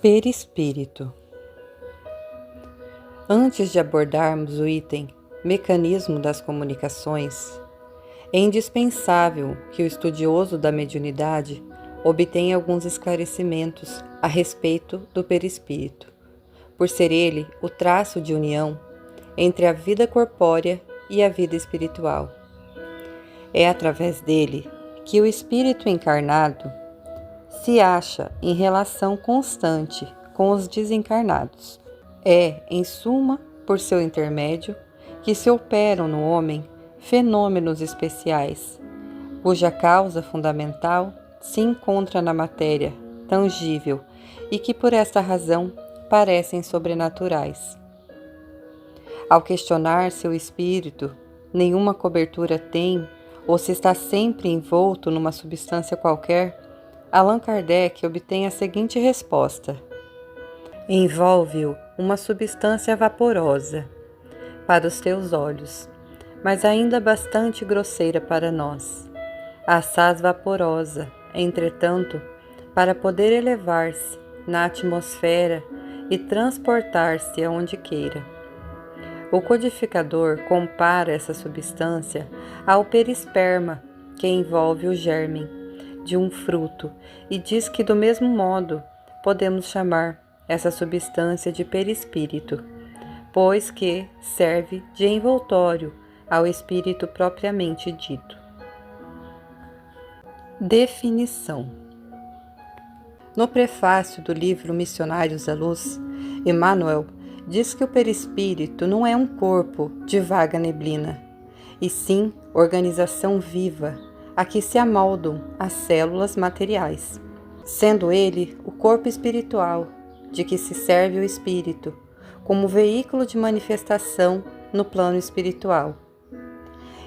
Perispírito. Antes de abordarmos o item Mecanismo das Comunicações, é indispensável que o estudioso da mediunidade obtenha alguns esclarecimentos a respeito do perispírito, por ser ele o traço de união entre a vida corpórea e a vida espiritual. É através dele que o espírito encarnado se acha em relação constante com os desencarnados. É, em suma, por seu intermédio, que se operam no homem fenômenos especiais, cuja causa fundamental se encontra na matéria tangível e que, por esta razão, parecem sobrenaturais. Ao questionar se o espírito nenhuma cobertura tem ou se está sempre envolto numa substância qualquer, Allan Kardec obtém a seguinte resposta: envolve-o uma substância vaporosa para os teus olhos, mas ainda bastante grosseira para nós. Assaz vaporosa, entretanto, para poder elevar-se na atmosfera e transportar-se aonde queira. O codificador compara essa substância ao perisperma que envolve o germe de um fruto e diz que, do mesmo modo, podemos chamar essa substância de perispírito, pois que serve de envoltório ao espírito propriamente dito. Definição. No prefácio do livro Missionários da Luz, Emmanuel diz que o perispírito não é um corpo de vaga neblina, e sim organização viva a que se amoldam as células materiais, sendo ele o corpo espiritual de que se serve o espírito como veículo de manifestação no plano espiritual.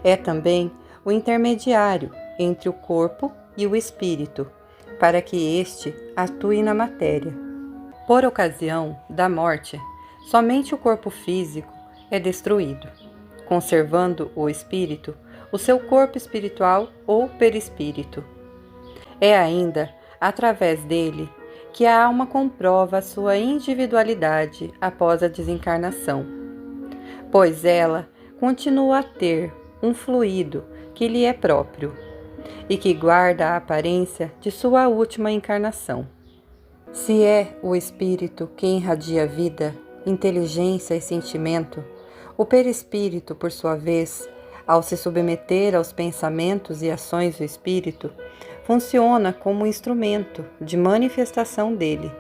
É também o intermediário entre o corpo e o espírito, para que este atue na matéria. Por ocasião da morte, somente o corpo físico é destruído, conservando o espírito o seu corpo espiritual ou perispírito. É ainda através dele que a alma comprova a sua individualidade após a desencarnação, pois ela continua a ter um fluido que lhe é próprio e que guarda a aparência de sua última encarnação. Se é o espírito que irradia vida, inteligência e sentimento, o perispírito, por sua vez, ao se submeter aos pensamentos e ações do espírito, funciona como instrumento de manifestação dele.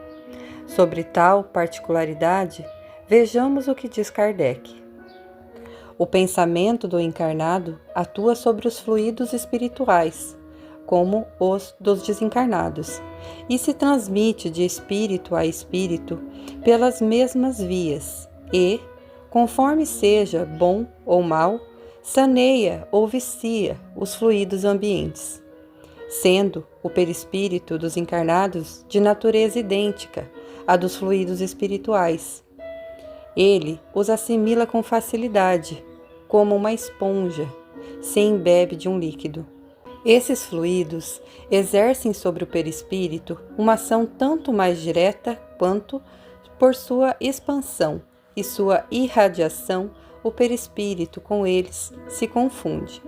Sobre tal particularidade, vejamos o que diz Kardec. O pensamento do encarnado atua sobre os fluidos espirituais, como os dos desencarnados, e se transmite de espírito a espírito pelas mesmas vias e, conforme seja bom ou mal, saneia ou vicia os fluidos ambientes, sendo o perispírito dos encarnados de natureza idêntica à dos fluidos espirituais. Ele os assimila com facilidade, como uma esponja se embebe de um líquido. Esses fluidos exercem sobre o perispírito uma ação tanto mais direta quanto, por sua expansão e sua irradiação, o perispírito com eles se confunde.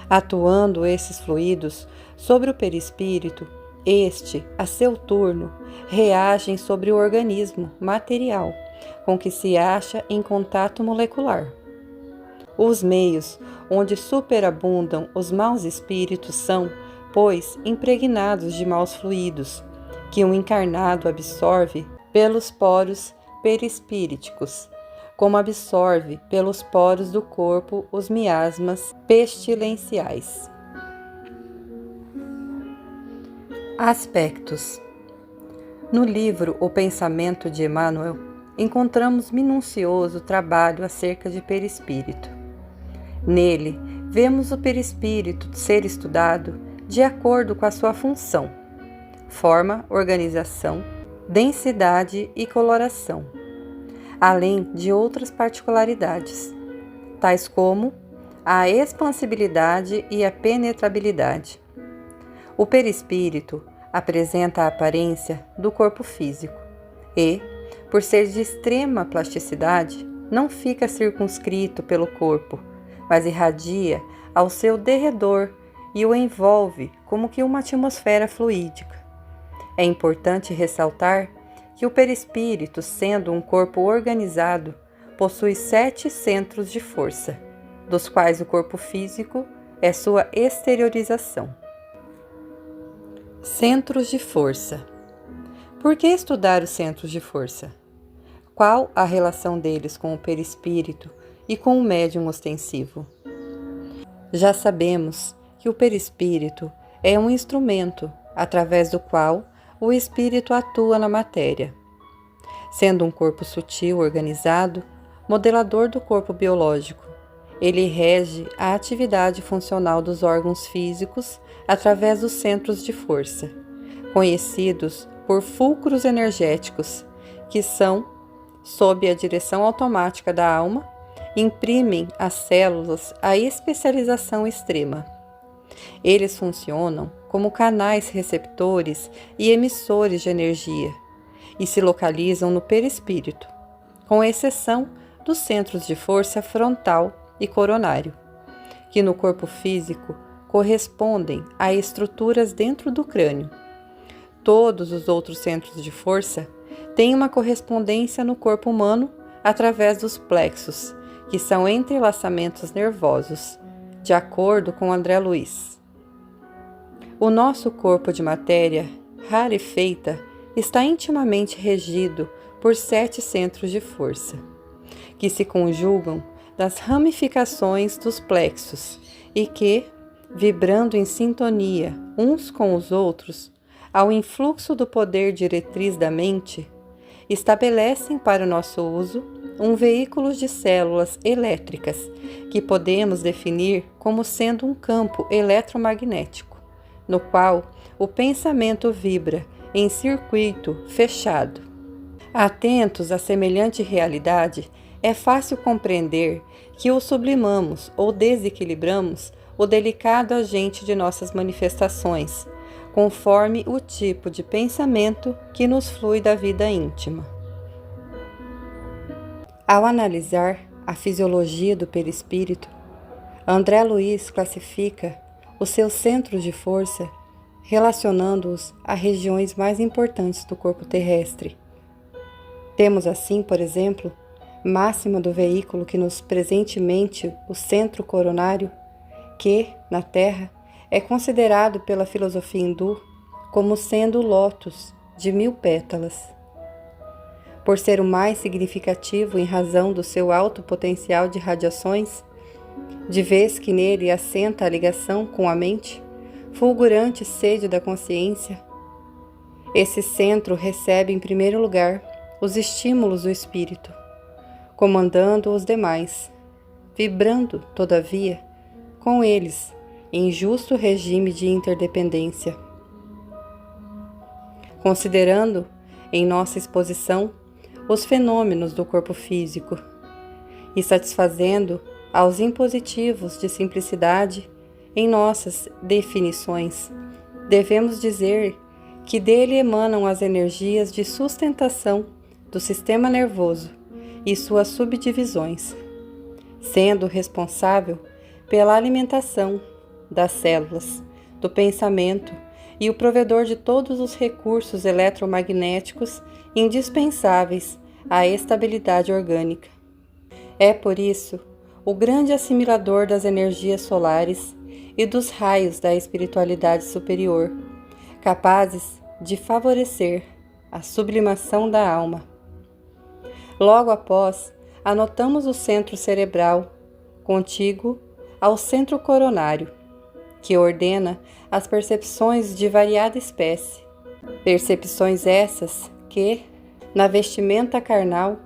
Atuando esses fluidos sobre o perispírito, este, a seu turno, reagem sobre o organismo material com que se acha em contato molecular. Os meios onde superabundam os maus espíritos são, pois, impregnados de maus fluidos, que um encarnado absorve pelos poros perispíriticos, como absorve pelos poros do corpo os miasmas pestilenciais. Aspectos. No livro O Pensamento de Emmanuel, encontramos minucioso trabalho acerca de perispírito. Nele, vemos o perispírito ser estudado de acordo com a sua função, forma, organização, densidade e coloração, além de outras particularidades, tais como a expansibilidade e a penetrabilidade. O perispírito Apresenta a aparência do corpo físico e, por ser de extrema plasticidade, não fica circunscrito pelo corpo, mas irradia ao seu derredor e o envolve como que uma atmosfera fluídica. É importante ressaltar que o perispírito, sendo um corpo organizado, possui 7 centros de força, dos quais o corpo físico é sua exteriorização. Centros de força. Por que estudar os centros de força? Qual a relação deles com o perispírito e com o médium ostensivo? Já sabemos que o perispírito é um instrumento através do qual o espírito atua na matéria. Sendo um corpo sutil, organizado, modelador do corpo biológico, ele rege a atividade funcional dos órgãos físicos através dos centros de força, conhecidos por fulcros energéticos, que são, sob a direção automática da alma, imprimem às células a especialização extrema. Eles funcionam como canais receptores e emissores de energia e se localizam no perispírito, com exceção dos centros de força frontal e coronário, que no corpo físico correspondem a estruturas dentro do crânio. Todos os outros centros de força têm uma correspondência no corpo humano através dos plexos, que são entrelaçamentos nervosos, de acordo com André Luiz. O nosso corpo de matéria rarefeita está intimamente regido por 7 centros de força, que se conjugam das ramificações dos plexos e que, vibrando em sintonia uns com os outros, ao influxo do poder diretriz da mente, estabelecem para o nosso uso um veículo de células elétricas que podemos definir como sendo um campo eletromagnético, no qual o pensamento vibra em circuito fechado. Atentos a semelhante realidade, é fácil compreender que o sublimamos ou desequilibramos o delicado agente de nossas manifestações, conforme o tipo de pensamento que nos flui da vida íntima. Ao analisar a fisiologia do perispírito, André Luiz classifica os seus centros de força relacionando-os a regiões mais importantes do corpo terrestre. Temos assim, por exemplo, máxima do veículo que nos presentemente o centro coronário, que, na Terra, é considerado pela filosofia hindu como sendo o lótus de 1000 pétalas. Por ser o mais significativo em razão do seu alto potencial de radiações, de vez que nele assenta a ligação com a mente, fulgurante sede da consciência, esse centro recebe em primeiro lugar os estímulos do espírito, comandando os demais, vibrando, todavia, com eles, em justo regime de interdependência. Considerando, em nossa exposição, os fenômenos do corpo físico e satisfazendo aos impositivos de simplicidade em nossas definições, devemos dizer que dele emanam as energias de sustentação do sistema nervoso e suas subdivisões, sendo responsável pela alimentação das células, do pensamento e o provedor de todos os recursos eletromagnéticos indispensáveis à estabilidade orgânica. É, por isso, o grande assimilador das energias solares e dos raios da espiritualidade superior, capazes de favorecer a sublimação da alma. Logo após, anotamos o centro cerebral, contíguo ao centro coronário, que ordena as percepções de variada espécie, percepções essas que, na vestimenta carnal,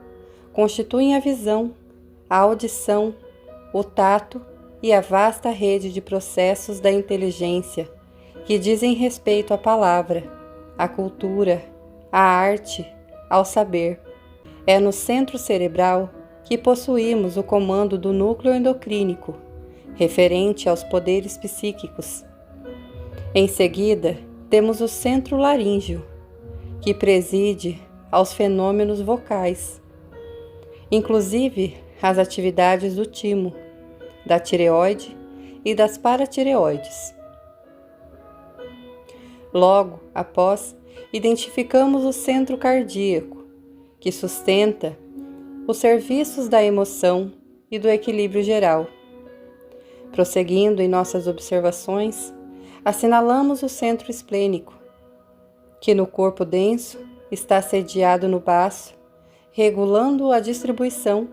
constituem a visão, a audição, o tato e a vasta rede de processos da inteligência que dizem respeito à palavra, à cultura, à arte, ao saber. É no centro cerebral que possuímos o comando do núcleo endocrínico, referente aos poderes psíquicos. Em seguida, temos o centro laríngeo, que preside aos fenômenos vocais, inclusive as atividades do timo, da tireoide e das paratireoides. Logo após, identificamos o centro cardíaco, que sustenta os serviços da emoção e do equilíbrio geral. Prosseguindo em nossas observações, assinalamos o centro esplênico, que no corpo denso está sediado no baço, regulando a distribuição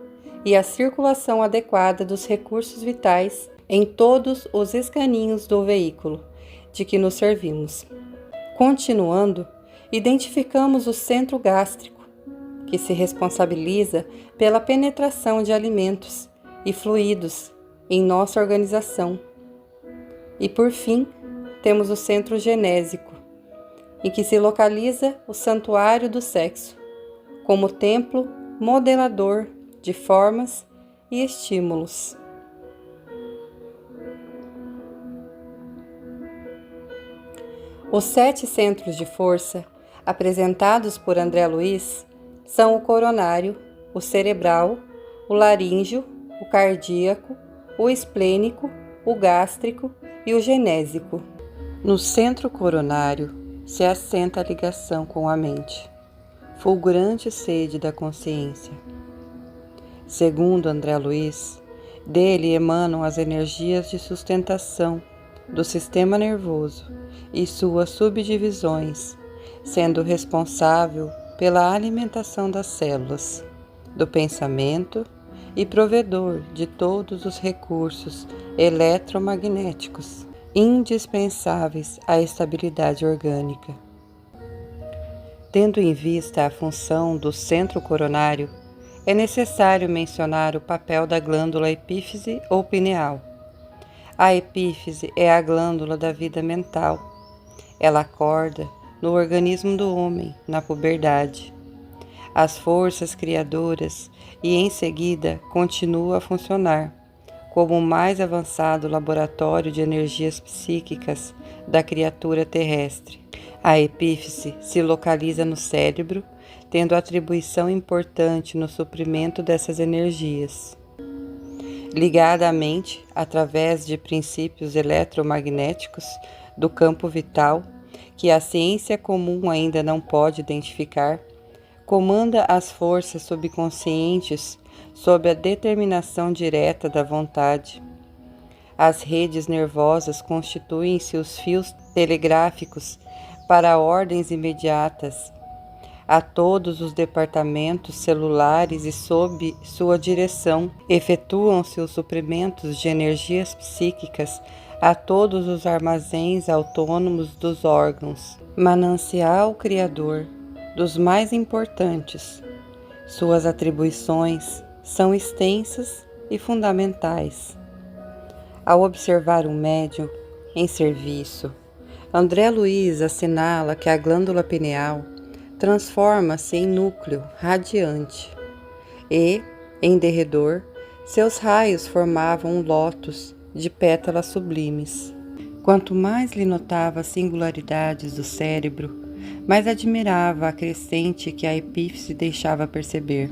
e a circulação adequada dos recursos vitais em todos os escaninhos do veículo de que nos servimos. Continuando, identificamos o centro gástrico, que se responsabiliza pela penetração de alimentos e fluidos em nossa organização. E por fim, temos o centro genésico, em que se localiza o santuário do sexo, como templo modelador de formas e estímulos. Os 7 centros de força apresentados por André Luiz são o coronário, o cerebral, o laríngeo, o cardíaco, o esplênico, o gástrico e o genésico. No centro coronário se assenta a ligação com a mente, fulgurante sede da consciência. Segundo André Luiz, dele emanam as energias de sustentação do sistema nervoso e suas subdivisões, sendo responsável pela alimentação das células, do pensamento e provedor de todos os recursos eletromagnéticos indispensáveis à estabilidade orgânica. Tendo em vista a função do centro coronário, é necessário mencionar o papel da glândula epífise ou pineal. A epífise é a glândula da vida mental. Ela acorda no organismo do homem, na puberdade, as forças criadoras e, em seguida, continua a funcionar como o mais avançado laboratório de energias psíquicas da criatura terrestre. A epífise se localiza no cérebro, tendo atribuição importante no suprimento dessas energias. Ligada à mente, através de princípios eletromagnéticos do campo vital, que a ciência comum ainda não pode identificar, comanda as forças subconscientes sob a determinação direta da vontade. As redes nervosas constituem-se os fios telegráficos para ordens imediatas a todos os departamentos celulares e sob sua direção efetuam-se os suprimentos de energias psíquicas a todos os armazéns autônomos dos órgãos, manancial criador dos mais importantes. Suas atribuições são extensas e fundamentais. Ao observar um médium em serviço, André Luiz assinala que a glândula pineal transforma-se em núcleo radiante e, em derredor, seus raios formavam um lótus de pétalas sublimes. Quanto mais lhe notava as singularidades do cérebro, mais admirava a crescente que a epífise deixava perceber.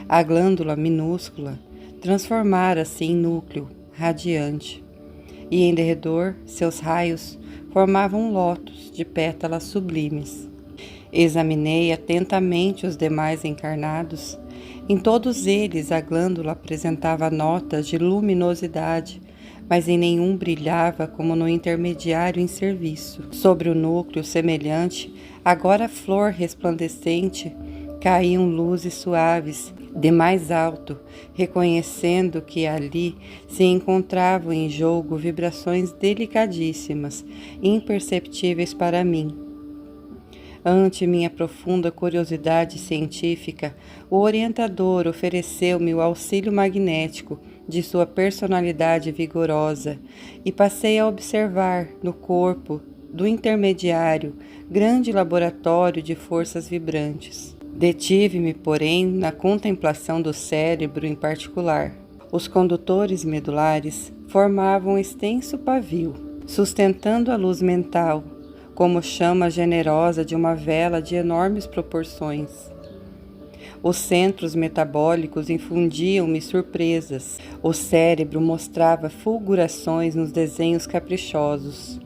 A glândula minúscula transformara-se em núcleo radiante, e em derredor seus raios formavam um lótus de pétalas sublimes. Examinei atentamente os demais encarnados. Em todos eles a glândula apresentava notas de luminosidade, mas em nenhum brilhava como no intermediário em serviço. Sobre o núcleo semelhante, agora flor resplandecente, caíam luzes suaves, de mais alto, reconhecendo que ali se encontravam em jogo vibrações delicadíssimas, imperceptíveis para mim. Ante minha profunda curiosidade científica, o orientador ofereceu-me o auxílio magnético de sua personalidade vigorosa e passei a observar no corpo do intermediário grande laboratório de forças vibrantes. Detive-me, porém, na contemplação do cérebro em particular. Os condutores medulares formavam um extenso pavio, sustentando a luz mental, como chama generosa de uma vela de enormes proporções. Os centros metabólicos infundiam-me surpresas. O cérebro mostrava fulgurações nos desenhos caprichosos.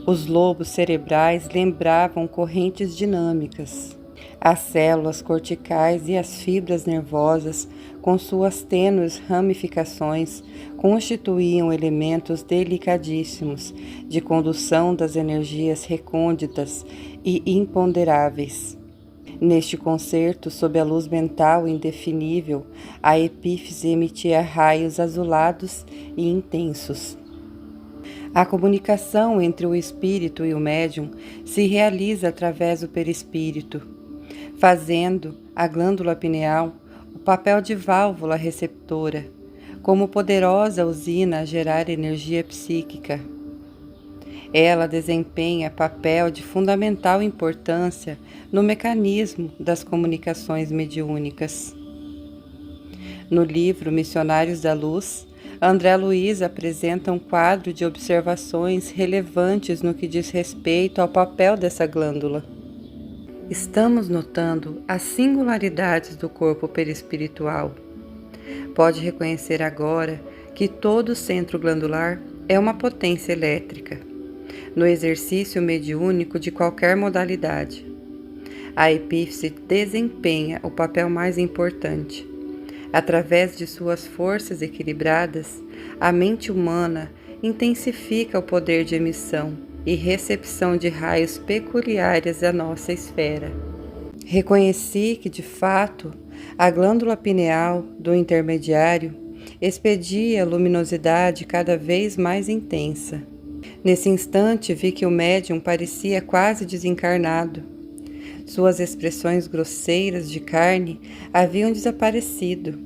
Os lobos cerebrais lembravam correntes dinâmicas. As células corticais e as fibras nervosas, com suas tênues ramificações, constituíam elementos delicadíssimos de condução das energias recônditas e imponderáveis. Neste concerto, sob a luz mental indefinível, a epífise emitia raios azulados e intensos. A comunicação entre o espírito e o médium se realiza através do perispírito, fazendo a glândula pineal o papel de válvula receptora, como poderosa usina a gerar energia psíquica. Ela desempenha papel de fundamental importância no mecanismo das comunicações mediúnicas. No livro Missionários da Luz, André Luiz apresenta um quadro de observações relevantes no que diz respeito ao papel dessa glândula. Estamos notando as singularidades do corpo perispiritual. Pode reconhecer agora que todo centro glandular é uma potência elétrica, no exercício mediúnico de qualquer modalidade. A epífise desempenha o papel mais importante. Através de suas forças equilibradas, a mente humana intensifica o poder de emissão e recepção de raios peculiares à nossa esfera. Reconheci que, de fato, a glândula pineal do intermediário expedia luminosidade cada vez mais intensa. Nesse instante, vi que o médium parecia quase desencarnado. Suas expressões grosseiras de carne haviam desaparecido.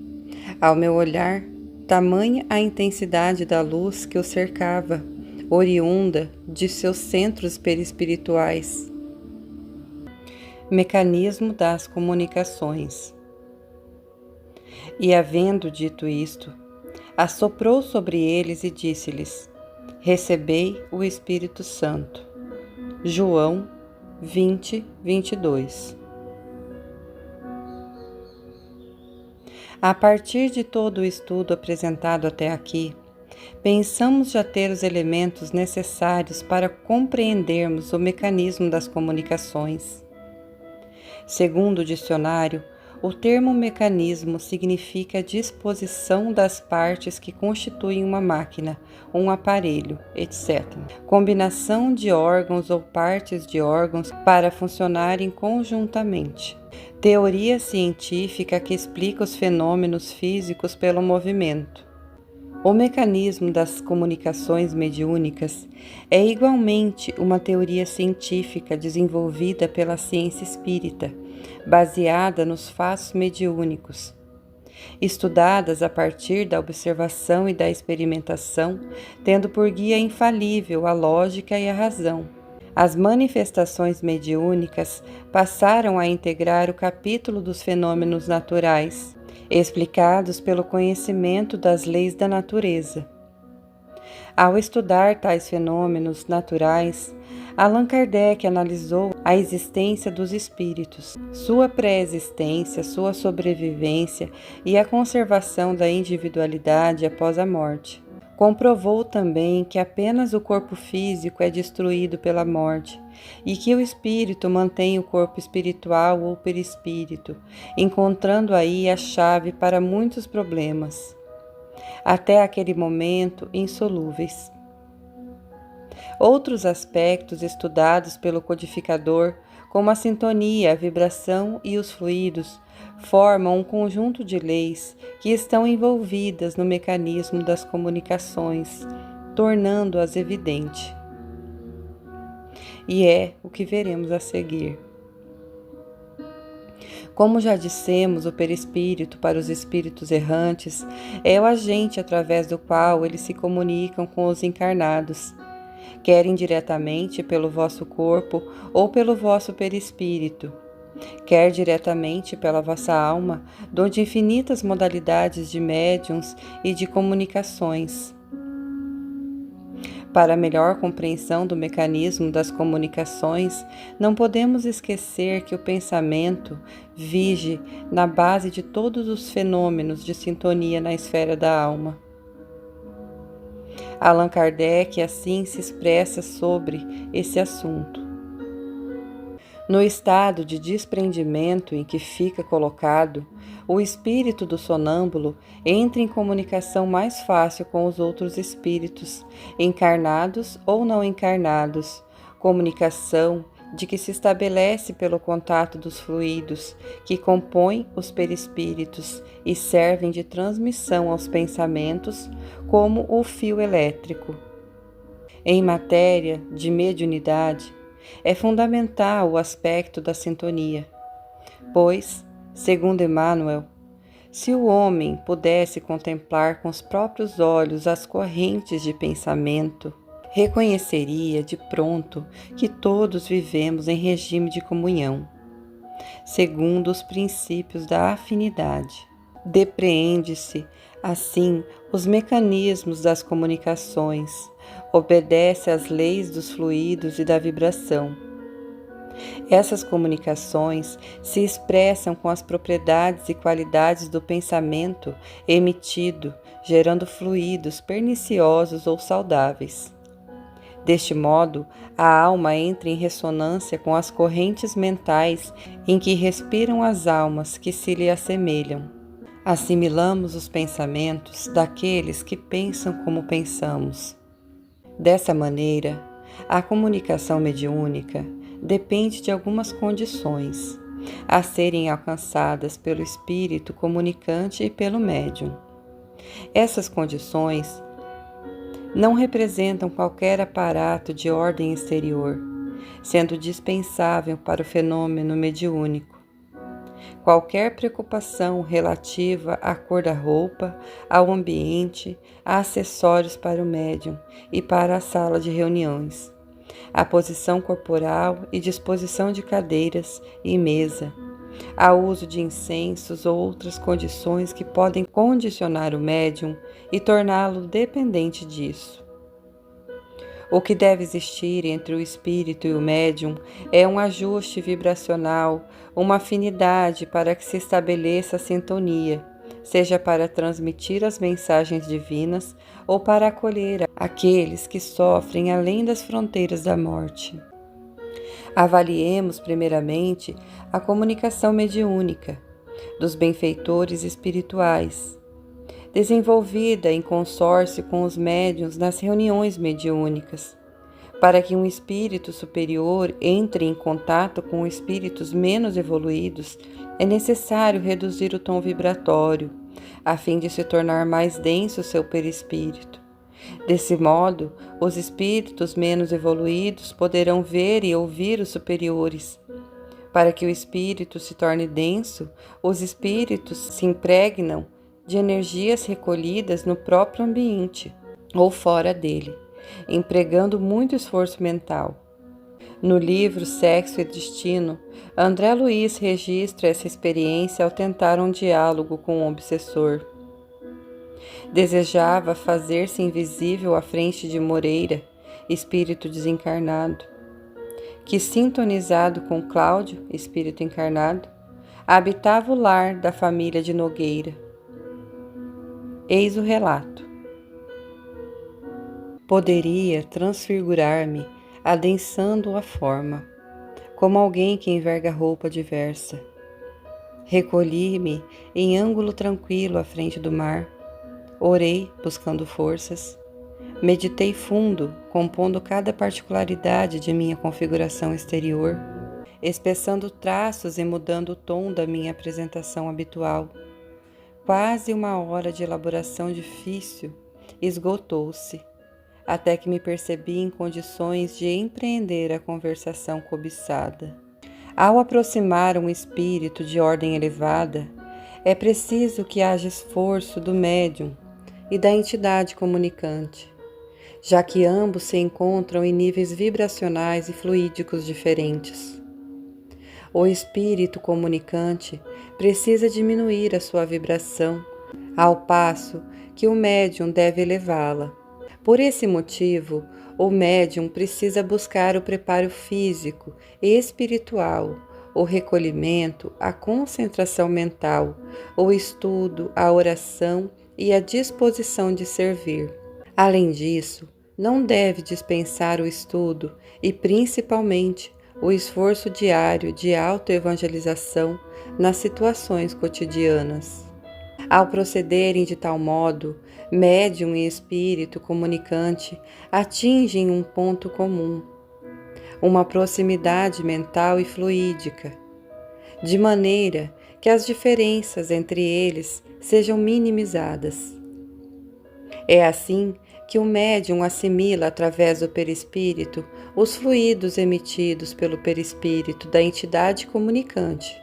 Ao meu olhar, tamanha a intensidade da luz que o cercava, oriunda de seus centros perispirituais. Mecanismo das comunicações. E, havendo dito isto, assoprou sobre eles e disse-lhes: Recebei o Espírito Santo. João 20, 22. A partir de todo o estudo apresentado até aqui, pensamos já ter os elementos necessários para compreendermos o mecanismo das comunicações. Segundo o dicionário, o termo mecanismo significa a disposição das partes que constituem uma máquina, um aparelho, etc. Combinação de órgãos ou partes de órgãos para funcionarem conjuntamente. Teoria científica que explica os fenômenos físicos pelo movimento. O mecanismo das comunicações mediúnicas é igualmente uma teoria científica desenvolvida pela ciência espírita, baseada nos fatos mediúnicos, estudadas a partir da observação e da experimentação, tendo por guia infalível a lógica e a razão. As manifestações mediúnicas passaram a integrar o capítulo dos fenômenos naturais, explicados pelo conhecimento das leis da natureza. Ao estudar tais fenômenos naturais, Allan Kardec analisou a existência dos espíritos, sua pré-existência, sua sobrevivência e a conservação da individualidade após a morte. Comprovou também que apenas o corpo físico é destruído pela morte e que o espírito mantém o corpo espiritual ou perispírito, encontrando aí a chave para muitos problemas, até aquele momento insolúveis. Outros aspectos estudados pelo codificador, como a sintonia, a vibração e os fluidos, formam um conjunto de leis que estão envolvidas no mecanismo das comunicações, tornando-as evidente. E é o que veremos a seguir. Como já dissemos, o perispírito para os espíritos errantes é o agente através do qual eles se comunicam com os encarnados, quer indiretamente pelo vosso corpo ou pelo vosso perispírito, quer diretamente pela vossa alma, donde infinitas modalidades de médiuns e de comunicações. Para melhor compreensão do mecanismo das comunicações, não podemos esquecer que o pensamento vige na base de todos os fenômenos de sintonia na esfera da alma. Allan Kardec assim se expressa sobre esse assunto. No estado de desprendimento em que fica colocado, o espírito do sonâmbulo entra em comunicação mais fácil com os outros espíritos, encarnados ou não encarnados, comunicação de que se estabelece pelo contato dos fluidos que compõem os perispíritos e servem de transmissão aos pensamentos, como o fio elétrico. Em matéria de mediunidade, é fundamental o aspecto da sintonia, pois, segundo Emmanuel, se o homem pudesse contemplar com os próprios olhos as correntes de pensamento, reconheceria de pronto que todos vivemos em regime de comunhão, segundo os princípios da afinidade. Depreende-se, assim, os mecanismos das comunicações, obedece às leis dos fluidos e da vibração. Essas comunicações se expressam com as propriedades e qualidades do pensamento emitido, gerando fluidos perniciosos ou saudáveis. Deste modo, a alma entra em ressonância com as correntes mentais em que respiram as almas que se lhe assemelham. Assimilamos os pensamentos daqueles que pensam como pensamos. Dessa maneira, a comunicação mediúnica depende de algumas condições a serem alcançadas pelo espírito comunicante e pelo médium. Essas condições não representam qualquer aparato de ordem exterior, sendo dispensável para o fenômeno mediúnico. Qualquer preocupação relativa à cor da roupa, ao ambiente, a acessórios para o médium e para a sala de reuniões, a posição corporal e disposição de cadeiras e mesa, ao uso de incensos ou outras condições que podem condicionar o médium e torná-lo dependente disso. O que deve existir entre o espírito e o médium é um ajuste vibracional, uma afinidade para que se estabeleça a sintonia, seja para transmitir as mensagens divinas ou para acolher aqueles que sofrem além das fronteiras da morte. Avaliemos, primeiramente, a comunicação mediúnica dos benfeitores espirituais, desenvolvida em consórcio com os médiuns nas reuniões mediúnicas. Para que um espírito superior entre em contato com espíritos menos evoluídos, é necessário reduzir o tom vibratório, a fim de se tornar mais denso o seu perispírito. Desse modo, os espíritos menos evoluídos poderão ver e ouvir os superiores. Para que o espírito se torne denso, os espíritos se impregnam de energias recolhidas no próprio ambiente ou fora dele, empregando muito esforço mental. No livro Sexo e Destino, André Luiz registra essa experiência ao tentar um diálogo com um obsessor. Desejava fazer-se invisível à frente de Moreira, espírito desencarnado, que, sintonizado com Cláudio, espírito encarnado, habitava o lar da família de Nogueira. Eis o relato. Poderia transfigurar-me, adensando a forma, como alguém que enverga roupa diversa. Recolhi-me em ângulo tranquilo à frente do mar, orei, buscando forças, meditei fundo, compondo cada particularidade de minha configuração exterior, espessando traços e mudando o tom da minha apresentação habitual. Quase uma hora de elaboração difícil esgotou-se, até que me percebi em condições de empreender a conversação cobiçada. Ao aproximar um espírito de ordem elevada, é preciso que haja esforço do médium e da entidade comunicante, já que ambos se encontram em níveis vibracionais e fluídicos diferentes. O espírito comunicante precisa diminuir a sua vibração, ao passo que o médium deve elevá-la. Por esse motivo, o médium precisa buscar o preparo físico e espiritual, o recolhimento, a concentração mental, o estudo, a oração e a disposição de servir. Além disso, não deve dispensar o estudo e, principalmente, o esforço diário de autoevangelização nas situações cotidianas. Ao procederem de tal modo, médium e espírito comunicante atingem um ponto comum, uma proximidade mental e fluídica, de maneira que as diferenças entre eles sejam minimizadas. É assim que o médium assimila através do perispírito os fluidos emitidos pelo perispírito da entidade comunicante.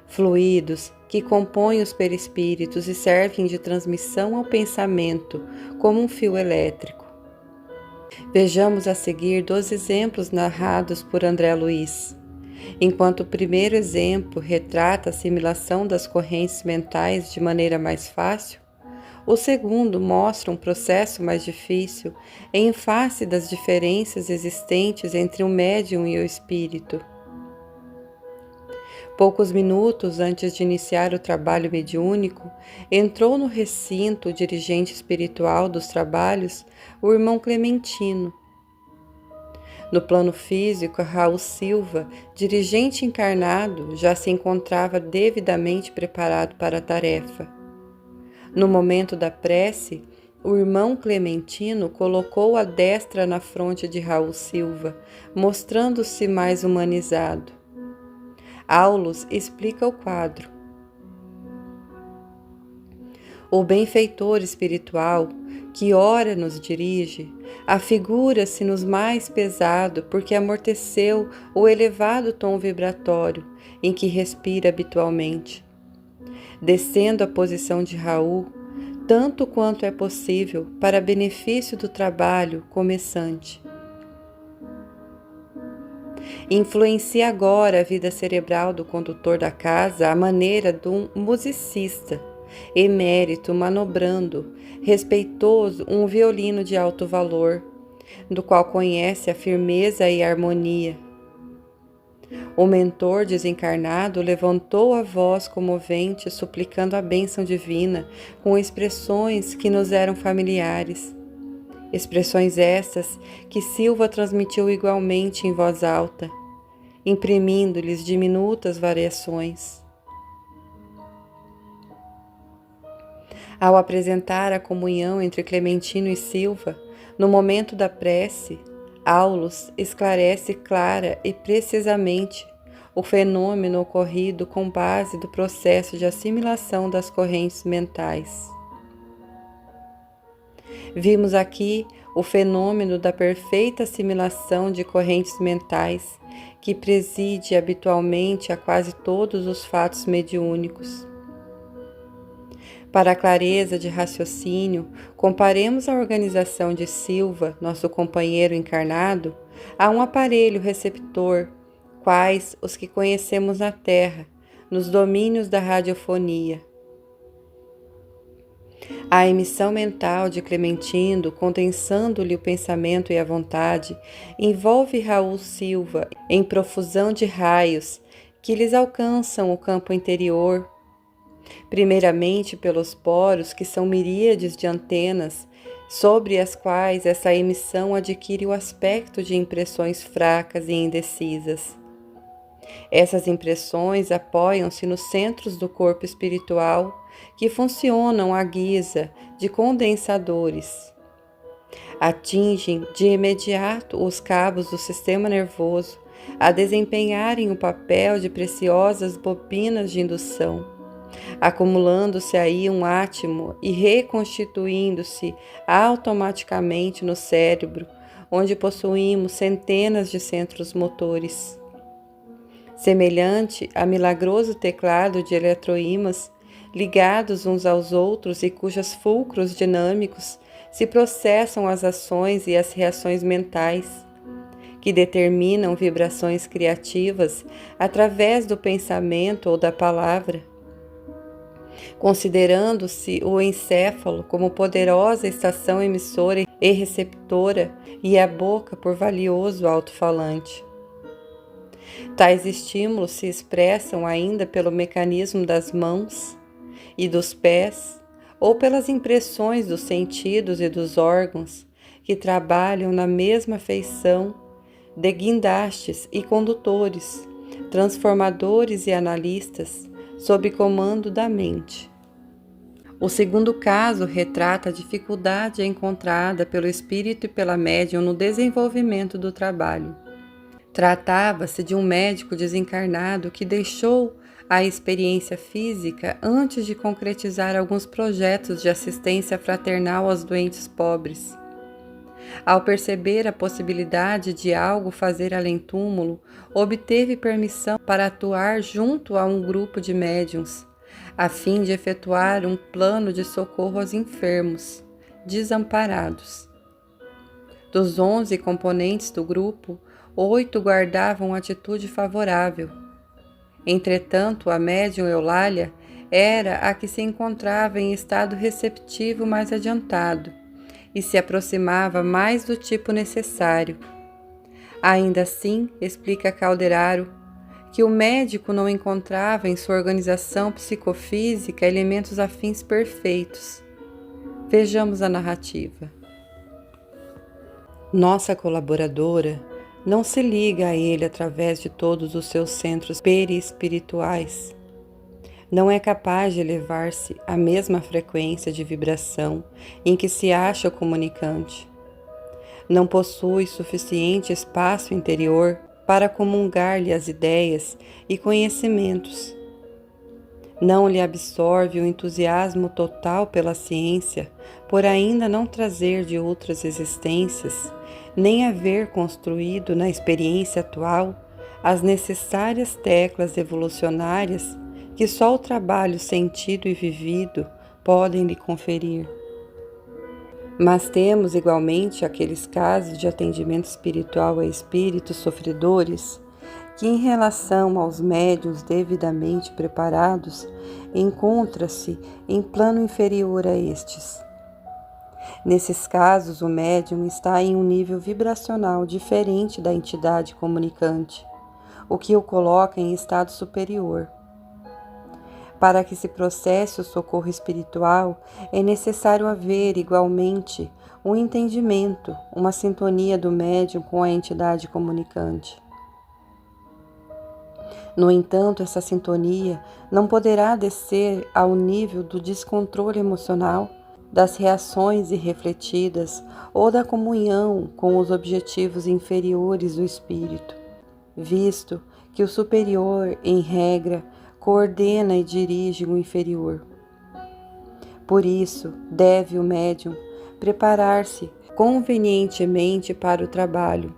Fluidos que compõem os perispíritos e servem de transmissão ao pensamento como um fio elétrico. Vejamos a seguir 2 exemplos narrados por André Luiz. Enquanto o primeiro exemplo retrata a assimilação das correntes mentais de maneira mais fácil, o segundo mostra um processo mais difícil em face das diferenças existentes entre o médium e o espírito. Poucos minutos antes de iniciar o trabalho mediúnico, entrou no recinto o dirigente espiritual dos trabalhos, o irmão Clementino. No plano físico, Raul Silva, dirigente encarnado, já se encontrava devidamente preparado para a tarefa. No momento da prece, o irmão Clementino colocou a destra na fronte de Raul Silva, mostrando-se mais humanizado. Aulus explica o quadro. O benfeitor espiritual, que ora nos dirige, afigura-se nos mais pesado porque amorteceu o elevado tom vibratório em que respira habitualmente, descendo a posição de Raul, tanto quanto é possível para benefício do trabalho começante. Influencia agora a vida cerebral do condutor da casa à maneira de um musicista, emérito, manobrando, respeitoso, um violino de alto valor, do qual conhece a firmeza e a harmonia. O mentor desencarnado levantou a voz comovente, suplicando a bênção divina, com expressões que nos eram familiares. Expressões estas que Silva transmitiu igualmente em voz alta, imprimindo-lhes diminutas variações. Ao apresentar a comunhão entre Clementino e Silva, no momento da prece, Aulus esclarece clara e precisamente o fenômeno ocorrido com base do processo de assimilação das correntes mentais. Vimos aqui o fenômeno da perfeita assimilação de correntes mentais que preside habitualmente a quase todos os fatos mediúnicos. Para a clareza de raciocínio, comparemos a organização de Silva, nosso companheiro encarnado, a um aparelho receptor, quais os que conhecemos na Terra, nos domínios da radiofonia. A emissão mental de Clementino, condensando-lhe o pensamento e a vontade, envolve Raul Silva em profusão de raios que lhes alcançam o campo interior, primeiramente pelos poros, que são miríades de antenas, sobre as quais essa emissão adquire o aspecto de impressões fracas e indecisas. Essas impressões apoiam-se nos centros do corpo espiritual, que funcionam à guisa de condensadores. Atingem de imediato os cabos do sistema nervoso, a desempenharem o papel de preciosas bobinas de indução, acumulando-se aí um átimo e reconstituindo-se automaticamente no cérebro, onde possuímos centenas de centros motores. Semelhante a milagroso teclado de eletroímãs, ligados uns aos outros e cujos fulcros dinâmicos se processam as ações e as reações mentais, que determinam vibrações criativas através do pensamento ou da palavra. Considerando-se o encéfalo como poderosa estação emissora e receptora e a boca por valioso alto-falante. Tais estímulos se expressam ainda pelo mecanismo das mãos e dos pés ou pelas impressões dos sentidos e dos órgãos que trabalham na mesma feição de guindastes e condutores, transformadores e analistas sob comando da mente. O segundo caso retrata a dificuldade encontrada pelo espírito e pela médium no desenvolvimento do trabalho. Tratava-se de um médico desencarnado que deixou a experiência física antes de concretizar alguns projetos de assistência fraternal aos doentes pobres. Ao perceber a possibilidade de algo fazer além-túmulo, obteve permissão para atuar junto a um grupo de médiuns, a fim de efetuar um plano de socorro aos enfermos, desamparados. Dos 11 componentes do grupo, 8 guardavam atitude favorável. Entretanto, a médium Eulália era a que se encontrava em estado receptivo mais adiantado e se aproximava mais do tipo necessário. Ainda assim, explica Calderaro, que o médico não encontrava em sua organização psicofísica elementos afins perfeitos. Vejamos a narrativa. Nossa colaboradora não se liga a ele através de todos os seus centros perispirituais. Não é capaz de elevar-se à mesma frequência de vibração em que se acha o comunicante. Não possui suficiente espaço interior para comungar-lhe as ideias e conhecimentos. Não lhe absorve o entusiasmo total pela ciência, por ainda não trazer de outras existências, nem haver construído na experiência atual as necessárias teclas evolucionárias que só o trabalho sentido e vivido podem lhe conferir. Mas temos igualmente aqueles casos de atendimento espiritual a espíritos sofredores que, em relação aos médiuns devidamente preparados, encontra-se em plano inferior a estes. Nesses casos, o médium está em um nível vibracional diferente da entidade comunicante, o que o coloca em estado superior. Para que se processe o socorro espiritual, é necessário haver, igualmente, um entendimento, uma sintonia do médium com a entidade comunicante. No entanto, essa sintonia não poderá descer ao nível do descontrole emocional, das reações irrefletidas ou da comunhão com os objetivos inferiores do espírito, visto que o superior, em regra, coordena e dirige o inferior. Por isso, deve o médium preparar-se convenientemente para o trabalho,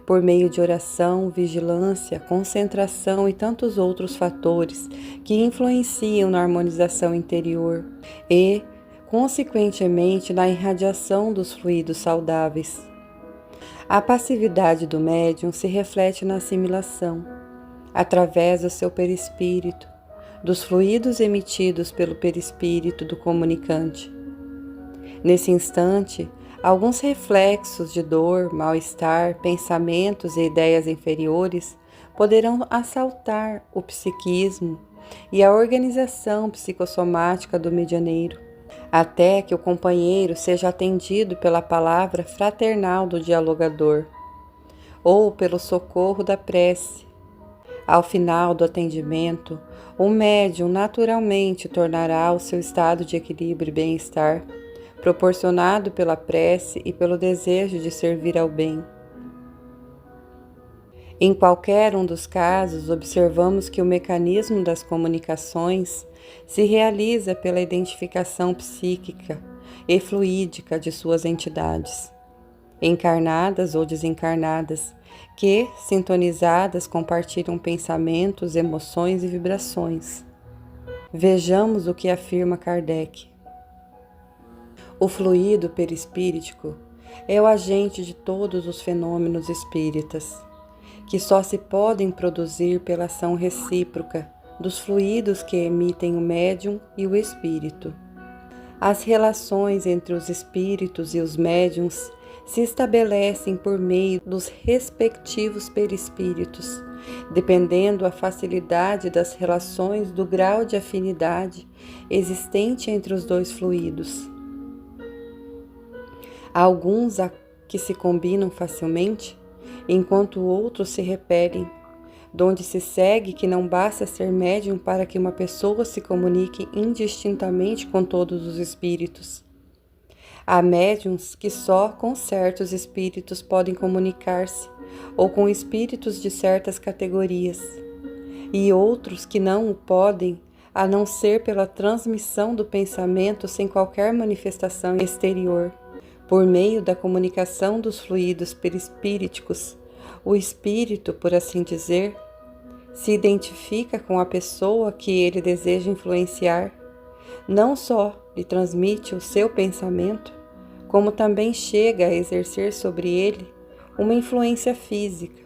por meio de oração, vigilância, concentração e tantos outros fatores que influenciam na harmonização interior e, consequentemente, na irradiação dos fluidos saudáveis. A passividade do médium se reflete na assimilação, através do seu perispírito, dos fluidos emitidos pelo perispírito do comunicante. Nesse instante, alguns reflexos de dor, mal-estar, pensamentos e ideias inferiores poderão assaltar o psiquismo e a organização psicossomática do medianeiro, até que o companheiro seja atendido pela palavra fraternal do dialogador, ou pelo socorro da prece. Ao final do atendimento, o médium naturalmente tornará ao seu estado de equilíbrio e bem-estar, proporcionado pela prece e pelo desejo de servir ao bem. Em qualquer um dos casos, observamos que o mecanismo das comunicações se realiza pela identificação psíquica e fluídica de suas entidades, encarnadas ou desencarnadas, que, sintonizadas, compartilham pensamentos, emoções e vibrações. Vejamos o que afirma Kardec. O fluido perispíritico é o agente de todos os fenômenos espíritas, que só se podem produzir pela ação recíproca dos fluidos que emitem o médium e o espírito. As relações entre os espíritos e os médiuns se estabelecem por meio dos respectivos perispíritos, dependendo a facilidade das relações do grau de afinidade existente entre os dois fluidos. Há alguns que se combinam facilmente, enquanto outros se repelem, donde se segue que não basta ser médium para que uma pessoa se comunique indistintamente com todos os espíritos. Há médiuns que só com certos espíritos podem comunicar-se, ou com espíritos de certas categorias, e outros que não o podem, a não ser pela transmissão do pensamento sem qualquer manifestação exterior. Por meio da comunicação dos fluidos perispíriticos, o espírito, por assim dizer, se identifica com a pessoa que ele deseja influenciar. Não só lhe transmite o seu pensamento, como também chega a exercer sobre ele uma influência física,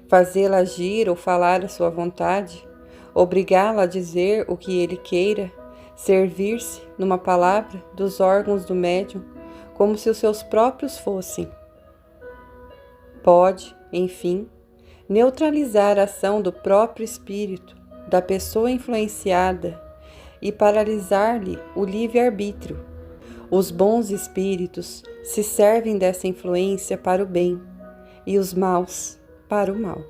fazê-la agir ou falar à sua vontade, obrigá-la a dizer o que ele queira, servir-se, numa palavra, dos órgãos do médium, como se os seus próprios fossem. Pode, enfim, neutralizar a ação do próprio espírito, da pessoa influenciada, e paralisar-lhe o livre-arbítrio. Os bons espíritos se servem dessa influência para o bem, e os maus para o mal.